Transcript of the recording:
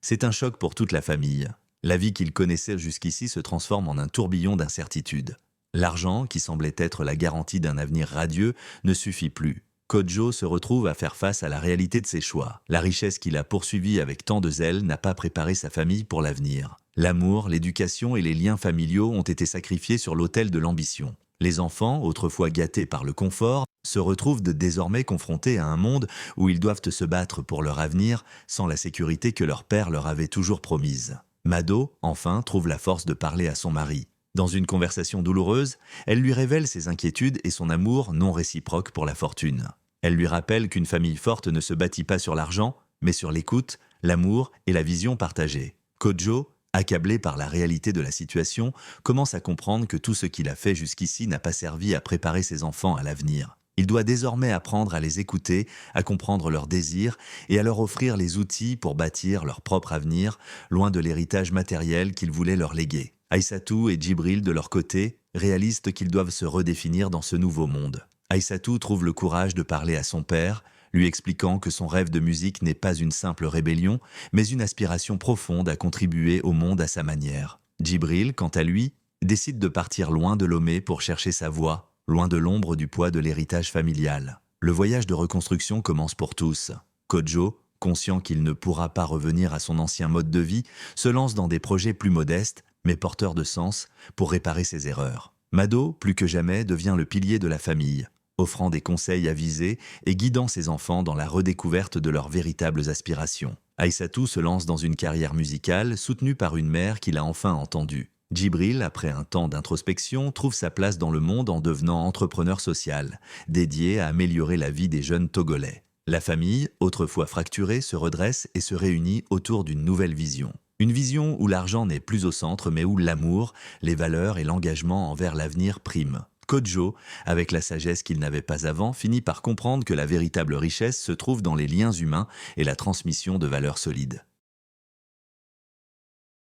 C'est un choc pour toute la famille. La vie qu'ils connaissaient jusqu'ici se transforme en un tourbillon d'incertitudes. L'argent, qui semblait être la garantie d'un avenir radieux, ne suffit plus. Kojo se retrouve à faire face à la réalité de ses choix. La richesse qu'il a poursuivie avec tant de zèle n'a pas préparé sa famille pour l'avenir. L'amour, l'éducation et les liens familiaux ont été sacrifiés sur l'autel de l'ambition. Les enfants, autrefois gâtés par le confort, se retrouvent désormais confrontés à un monde où ils doivent se battre pour leur avenir sans la sécurité que leur père leur avait toujours promise. Mado, enfin, trouve la force de parler à son mari. Dans une conversation douloureuse, elle lui révèle ses inquiétudes et son amour non réciproque pour la fortune. Elle lui rappelle qu'une famille forte ne se bâtit pas sur l'argent, mais sur l'écoute, l'amour et la vision partagée. Kojo, accablé par la réalité de la situation, commence à comprendre que tout ce qu'il a fait jusqu'ici n'a pas servi à préparer ses enfants à l'avenir. Il doit désormais apprendre à les écouter, à comprendre leurs désirs et à leur offrir les outils pour bâtir leur propre avenir, loin de l'héritage matériel qu'il voulait leur léguer. Aïssatou et Djibril, de leur côté, réalisent qu'ils doivent se redéfinir dans ce nouveau monde. Aïssatou trouve le courage de parler à son père, lui expliquant que son rêve de musique n'est pas une simple rébellion, mais une aspiration profonde à contribuer au monde à sa manière. Djibril, quant à lui, décide de partir loin de Lomé pour chercher sa voie, loin de l'ombre du poids de l'héritage familial. Le voyage de reconstruction commence pour tous. Kojo, conscient qu'il ne pourra pas revenir à son ancien mode de vie, se lance dans des projets plus modestes, mais porteurs de sens, pour réparer ses erreurs. Mado, plus que jamais, devient le pilier de la famille, offrant des conseils avisés et guidant ses enfants dans la redécouverte de leurs véritables aspirations. Aïssatou se lance dans une carrière musicale soutenue par une mère qu'il a enfin entendue. Djibril, après un temps d'introspection, trouve sa place dans le monde en devenant entrepreneur social, dédié à améliorer la vie des jeunes Togolais. La famille, autrefois fracturée, se redresse et se réunit autour d'une nouvelle vision. Une vision où l'argent n'est plus au centre, mais où l'amour, les valeurs et l'engagement envers l'avenir priment. Kojo, avec la sagesse qu'il n'avait pas avant, finit par comprendre que la véritable richesse se trouve dans les liens humains et la transmission de valeurs solides.